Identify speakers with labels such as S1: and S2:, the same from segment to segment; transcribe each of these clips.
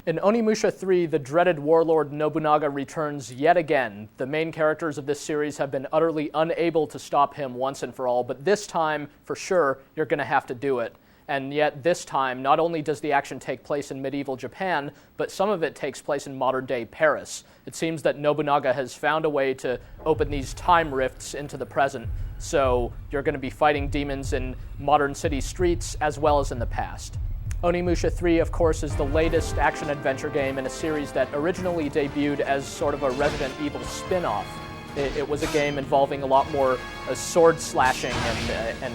S1: In Onimusha 3, the dreaded warlord Nobunaga returns yet again. The main characters of this series have been utterly unable to stop him once and for all, but this time, for sure, you're going to have to do it. And yet this time, not only does the action take place in medieval Japan, but some of it takes place in modern-day Paris. It seems that Nobunaga has found a way to open these time rifts into the present, so you're going to be fighting demons in modern city streets as well as in the past. Onimusha 3, of course, is the latest action-adventure game in a series that originally debuted as sort of a Resident Evil spin-off. It was a game involving a lot more sword slashing and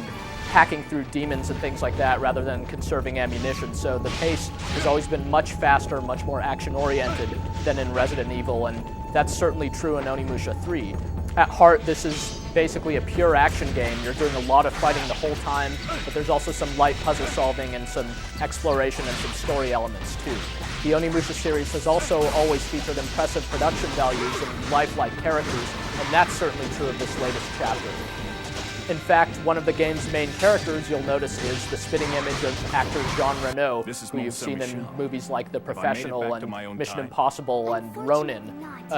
S1: hacking through demons and things like that rather than conserving ammunition, so the pace has always been much faster, much more action-oriented than in Resident Evil, and that's certainly true in Onimusha 3. At heart, this is basically a pure action game. You're doing a lot of fighting the whole time, but there's also some light puzzle solving and some exploration and some story elements too. The Onimusha series has also always featured impressive production values and lifelike characters, and that's certainly true of this latest chapter. In fact, one of the game's main characters, you'll notice, is the spitting image of actor Jean Reno, who you've seen in movies like The Professional and Mission Impossible and Ronin.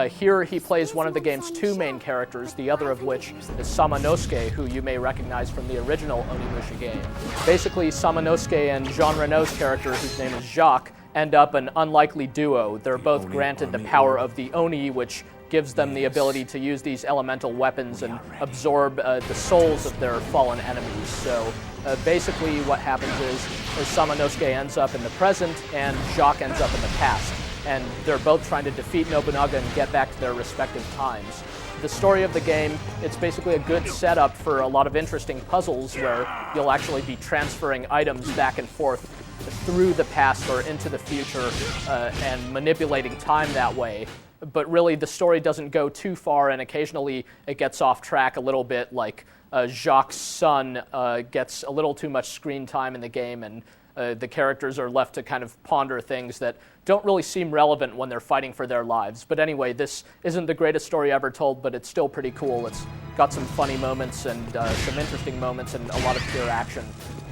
S1: Here he plays one of the game's two main characters, the other of which is Samanosuke, who you may recognize from the original Onimusha game. Basically, Samanosuke and Jean Reno's character, whose name is Jacques, end up an unlikely duo. They're both granted the power of the Oni, which gives them the ability to use these elemental weapons and absorb the souls of their fallen enemies. So basically what happens is Samanosuke ends up in the present and Jacques ends up in the past. And they're both trying to defeat Nobunaga and get back to their respective times. The story of the game, it's basically a good setup for a lot of interesting puzzles where you'll actually be transferring items back and forth through the past or into the future and manipulating time that way. But really, the story doesn't go too far, and occasionally it gets off track a little bit, like Jacques' son gets a little too much screen time in the game, and the characters are left to kind of ponder things that don't really seem relevant when they're fighting for their lives. But anyway, this isn't the greatest story ever told, but it's still pretty cool. It's got some funny moments and some interesting moments and a lot of pure action.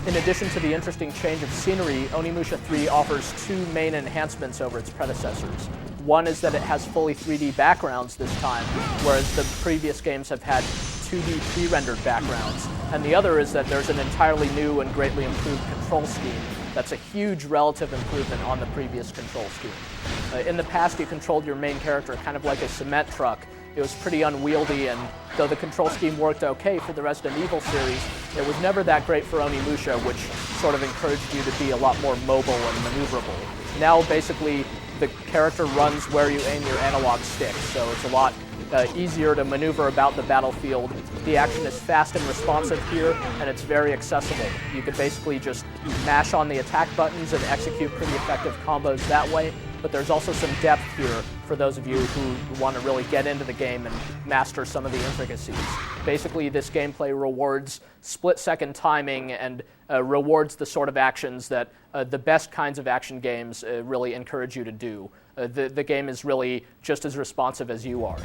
S1: In addition to the interesting change of scenery, Onimusha 3 offers two main enhancements over its predecessors. One is that it has fully 3D backgrounds this time, whereas the previous games have had 2D pre-rendered backgrounds. And the other is that there's an entirely new and greatly improved control scheme. That's a huge relative improvement on the previous control scheme. In the past, you controlled your main character kind of like a cement truck. It was pretty unwieldy, and though the control scheme worked okay for the Resident Evil series, it was never that great for Onimusha, which sort of encouraged you to be a lot more mobile and maneuverable. Now, basically, the character runs where you aim your analog stick, so it's a lot easier to maneuver about the battlefield. The action is fast and responsive here, and it's very accessible. You could basically just mash on the attack buttons and execute pretty effective combos that way, but there's also some depth here for those of you who want to really get into the game and master some of the intricacies. Basically, this gameplay rewards split-second timing and rewards the sort of actions that the best kinds of action games really encourage you to do. The game is really just as responsive as you are.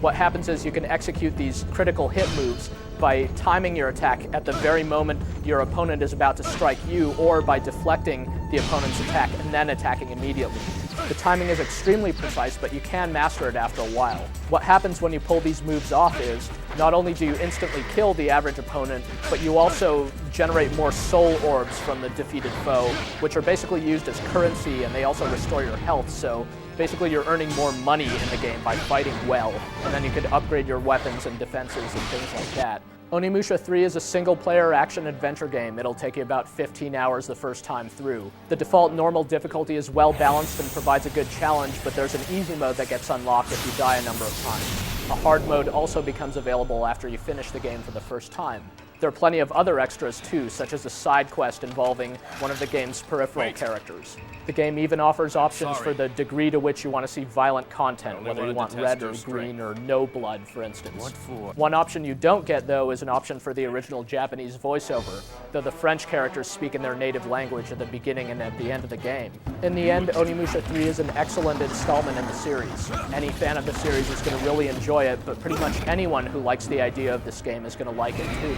S1: What happens is you can execute these critical hit moves by timing your attack at the very moment your opponent is about to strike you, or by deflecting the opponent's attack and then attacking immediately. The timing is extremely precise, but you can master it after a while. What happens when you pull these moves off is, not only do you instantly kill the average opponent, but you also generate more soul orbs from the defeated foe, which are basically used as currency, and they also restore your health, so basically you're earning more money in the game by fighting well, and then you could upgrade your weapons and defenses and things like that. Onimusha 3 is a single-player action-adventure game. It'll take you about 15 hours the first time through. The default normal difficulty is well-balanced and provides a good challenge, but there's an easy mode that gets unlocked if you die a number of times. A hard mode also becomes available after you finish the game for the first time. There are plenty of other extras too, such as a side quest involving one of the game's peripheral characters. The game even offers options for the degree to which you want to see violent content, whether you want red or green or no blood, for instance. One option you don't get, though, is an option for the original Japanese voiceover, though the French characters speak in their native language at the beginning and at the end of the game. In the end, Onimusha 3 is an excellent installment in the series. Any fan of the series is going to really enjoy it, but pretty much anyone who likes the idea of this game is going to like it too.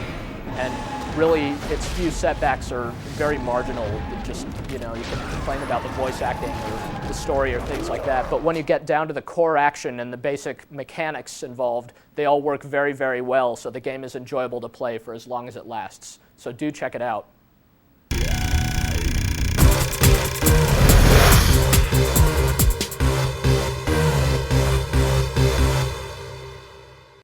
S1: And really its few setbacks are very marginal. Just, you can complain about the voice acting or the story or things like that. But when you get down to the core action and the basic mechanics involved, they all work very, very well. So the game is enjoyable to play for as long as it lasts. So do check it out.